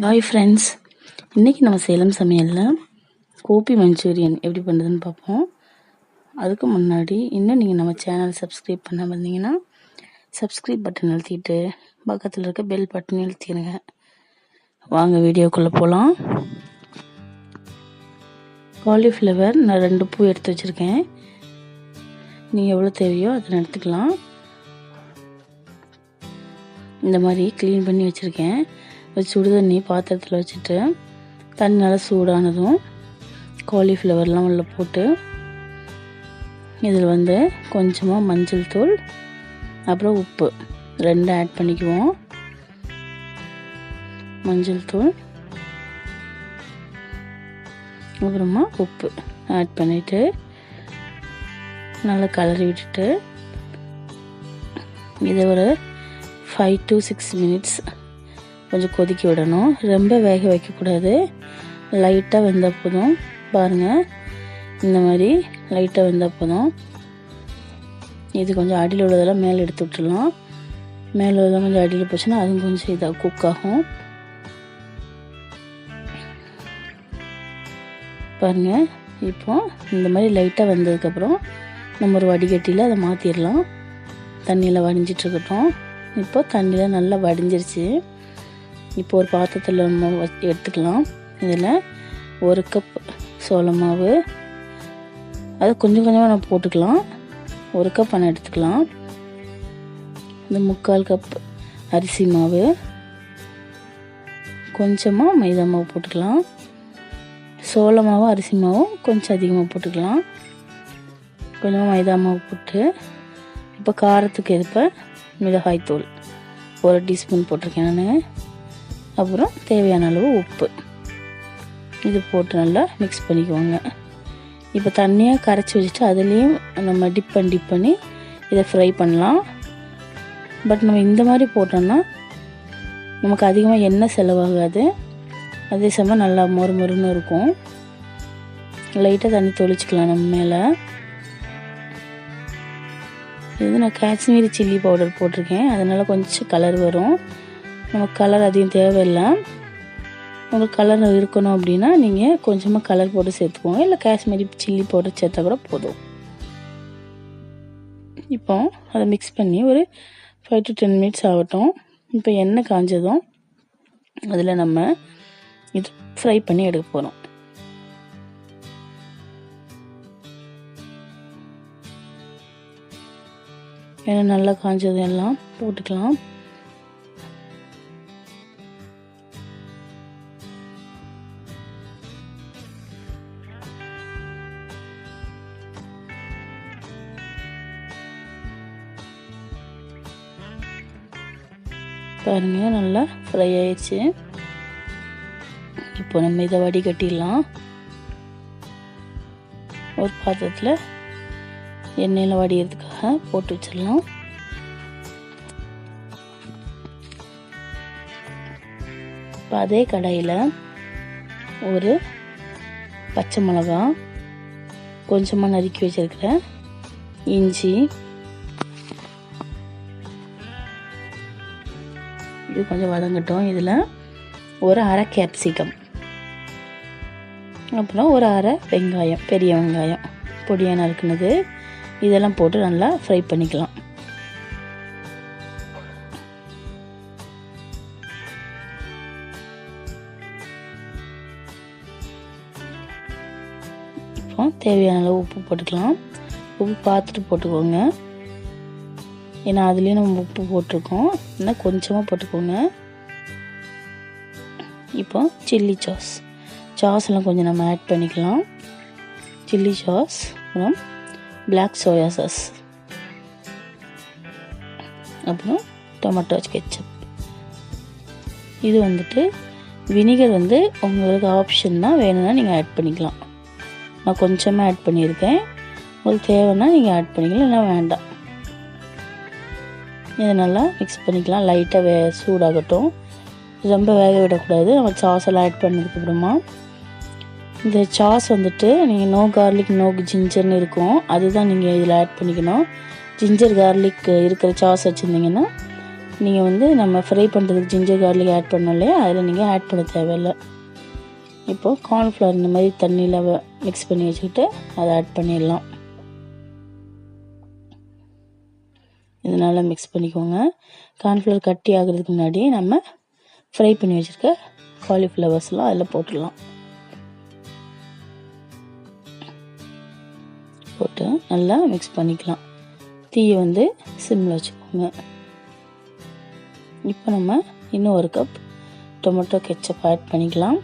Hi friends, இன்றைக்கி நம்ம சேலம் சமையலில் கோபி மஞ்சூரியன் எப்படி பண்ணுறதுன்னு பார்ப்போம். அதுக்கு முன்னாடி இன்னும் நீங்கள் நம்ம சேனல் சப்ஸ்கிரைப் பண்ண வந்தீங்கன்னா சப்ஸ்கிரைப் பட்டன் அழுத்திட்டு பக்கத்தில் இருக்க பெல் பட்டன் அழுத்திடுங்க. வாங்க வீடியோக்குள்ளே போகலாம். காலிஃப்ளவர் நான் 2 பூ எடுத்து வச்சுருக்கேன். நீங்கள் எவ்வளோ தேவையோ அதை எடுத்துக்கலாம். இந்த மாதிரி க்ளீன் பண்ணி வச்சுருக்கேன். சுடு தண்ணி பாத்திரத்தில் வச்சுட்டு தண்ணி நல்லா சூடானதும் காலிஃப்ளவர்லாம் உள்ள போட்டு இதில் கொஞ்சமாக மஞ்சள் தூள் அப்புறம் உப்பு 2 ஆட் பண்ணிக்குவோம். மஞ்சள் தூள் அப்புறமா உப்பு ஆட் பண்ணிவிட்டு நல்லா கலரி விட்டுட்டு இதை ஒரு 5 to 6 minutes கொஞ்சம் கொதிக்க விடணும். ரொம்ப வேக வைக்கக்கூடாது. லைட்டாக வெந்தால் போதும். பாருங்கள், இந்த மாதிரி லைட்டாக வெந்தால் போதும். இது கொஞ்சம் அடியில் உள்ளதெல்லாம் மேலே எடுத்து விட்டுடலாம். மேலே உள்ளதெல்லாம் கொஞ்சம் அடியில் போச்சுன்னா அதுவும் கொஞ்சம் இதாக குக் ஆகும். பாருங்கள், இப்போ இந்த மாதிரி லைட்டாக வெந்ததுக்கப்புறம் நம்ம ஒரு வடிகட்டியில் அதை மாற்றிடலாம். தண்ணியில் வடிஞ்சிட்ருக்கட்டும். இப்போ தண்ணியில் நல்லா வடிஞ்சிருச்சு. இப்போ ஒரு பாத்திரத்தில் நம்ம எடுத்துக்கலாம். இதில் 1 கப் சோள மாவு, அது கொஞ்சம் கொஞ்சமாக நம்ம போட்டுக்கலாம். 1 கப் ஆனால் எடுத்துக்கலாம். இந்த 3/4 கப் அரிசி மாவு, கொஞ்சமாக மைதா மாவு போட்டுக்கலாம். சோள மாவு அரிசி மாவும் கொஞ்சம் அதிகமாக போட்டுக்கலாம். கொஞ்சமாக மைதா மாவு போட்டு இப்போ காரத்துக்கு ஏற்ப மிளகாய்த்தூள் 1 டீஸ்பூன் போட்டிருக்கேன் நான். அப்புறம் தேவையான அளவு உப்பு இது போட்டு நல்லா மிக்ஸ் பண்ணிக்குவாங்க. இப்போ தண்ணியாக கரைச்சி வச்சுட்டு அதுலேயும் நம்ம டிப் பண்ணி இதை ஃப்ரை பண்ணலாம். பட் நம்ம இந்த மாதிரி போட்டோம்னா நமக்கு அதிகமாக எண்ணெய் செலவாகாது. அதே சமயம் நல்லா மொறுமொறுன்னு இருக்கும். லைட்டாக தண்ணி தொளிச்சிக்கலாம் நம்ம மேலே. இது நான் காஷ்மீரி சில்லி பவுடர் போட்டிருக்கேன். அதனால் கொஞ்சம் கலர் வரும். நமக்கு கலர் அதிகம் தேவையில்லை. உங்களுக்கு கலர் இருக்கணும் அப்படின்னா நீங்கள் கொஞ்சமாக கலர் போட்டு சேர்த்துக்கோங்க. இல்லை காஷ்மீரி சில்லி பவுடர் சேர்த்தா கூட போதும். இப்போ அதை மிக்ஸ் பண்ணி ஒரு 5 to 10 minutes ஆகட்டும். இப்போ எண்ணெய் காஞ்சதும் அதில் நம்ம இது ஃப்ரை பண்ணி எடுக்க போகிறோம். எண்ணெய் நல்லா காஞ்சதும் எல்லாம் போட்டுக்கலாம். பாருங்க, நல்லா ஃப்ரை ஆயிடுச்சு. இப்போ நம்ம இதை வடிகட்டிடலாம். ஒரு பாத்திரத்தில் எண்ணெயில் வடிகிறதுக்காக போட்டு வச்சிடலாம். இப்போ அதே கடாயில் ஒரு பச்சை மிளகா, கொஞ்சமாக நறுக்கி வச்சிருக்கிற இஞ்சி, இது கொஞ்சம் வதங்கட்டும். இதில் ஒரு அரை கேப்சிகம், அப்புறம் ஒரு அரை வெங்காயம், பெரிய வெங்காயம் பொடியாக நறுக்குனது, இதெல்லாம் போட்டு நல்லா ஃப்ரை பண்ணிக்கலாம். இப்போ தேவையான அளவு உப்பு போட்டுக்கலாம். உப்பு பார்த்துட்டு போட்டுக்கோங்க. ஏன்னா அதுலேயும் நம்ம உப்பு போட்டிருக்கோம். இன்னும் கொஞ்சமாக போட்டுக்கோங்க. இப்போ சில்லி சாஸ்லாம் கொஞ்சம் நம்ம ஆட் பண்ணிக்கலாம். சில்லி சாஸ், அப்புறம் பிளாக் சோயா சாஸ், அப்புறம் டொமேட்டோ கெச்சப். இது வினிகர் உங்களுக்கு ஆப்ஷன் தான். வேணும்னா நீங்கள் ஆட் பண்ணிக்கலாம். நான் கொஞ்சமாக ஆட் பண்ணியிருக்கேன். உங்களுக்கு தேவைன்னா நீங்கள் ஆட் பண்ணிக்கலாம், இல்லை வேண்டாம். இதை நல்லா மிக்ஸ் பண்ணிக்கலாம். லைட்டாக சூடாகட்டும். ரொம்ப வேக விடக்கூடாது. நம்ம சாஸ் எல்லாம் ஆட் பண்ணதுக்கப்புறமா இந்த சாஸ் நீங்கள் நோ கார்லிக் நோ ஜிஞ்சர்னு இருக்கும், அதுதான் நீங்கள் இதில் ஆட் பண்ணிக்கணும். ஜிஞ்சர் கார்லிக் இருக்கிற சாஸ் வச்சுருந்தீங்கன்னா நீங்கள் வந்து நம்ம ஃப்ரை பண்ணுறதுக்கு ஜிஞ்சர் கார்லிக் ஆட் பண்ணோம் இல்லையா, அதில் நீங்கள் ஆட் பண்ண தேவையில்லை. இப்போது கார்ன்ஃப்ளவர் இந்த மாதிரி தண்ணியில் மிக்ஸ் பண்ணி வச்சுக்கிட்டு அதை ஆட் பண்ணிடலாம். இதனால் மிக்ஸ் பண்ணிக்கோங்க. கார்ன்ஃப்ளவர் கட்டி ஆகிறதுக்கு முன்னாடி நம்ம ஃப்ரை பண்ணி வச்சுருக்க காலிஃப்ளவர்ஸ்லாம் அதில் போட்டுடலாம். போட்டு நல்லா மிக்ஸ் பண்ணிக்கலாம். தீயை வந்து சிம்மில் வச்சுக்கோங்க. இப்போ நம்ம இன்னும் 1 கப் டொமேட்டோ கெச்சப் ஆட் பண்ணிக்கலாம்.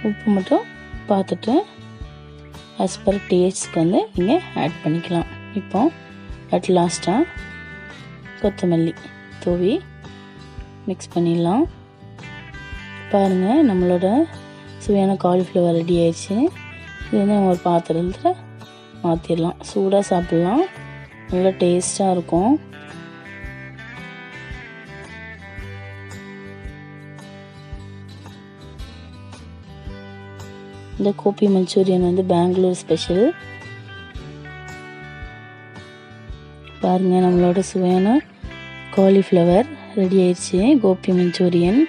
உப்பு மட்டும் பார்த்துட்டு as per டேஸ்ட்க்கு வந்து நீங்கள் ஆட் பண்ணிக்கலாம். இப்போ அட் லாஸ்ட்டாக கொத்தமல்லி தூவி மிக்ஸ் பண்ணிடலாம். பாருங்கள், நம்மளோட சுவையான காலிஃப்ளவர் ரெடி ஆயிடுச்சு. இது வந்து நம்ம ஒரு பாத்திரத்தில் மாற்றிடலாம். சூடாக சாப்பிட்லாம், நல்லா டேஸ்ட்டாக இருக்கும். இந்த கோபி மஞ்சூரியன் வந்து பெங்களூர் ஸ்பெஷல். பாருங்கள், நம்மளோட சுவையான காலிஃப்ளவர் ரெடி ஆயிடுச்சு, கோபி மஞ்சூரியன்.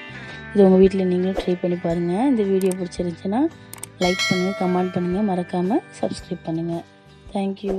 இது உங்கள் வீட்டில் நீங்களும் ட்ரை பண்ணி பாருங்கள். இந்த வீடியோ பிடிச்சிருந்துச்சுன்னா லைக் பண்ணுங்கள், கமெண்ட் பண்ணுங்கள், மறக்காமல் சப்ஸ்கிரைப் பண்ணுங்கள். தேங்க்யூ.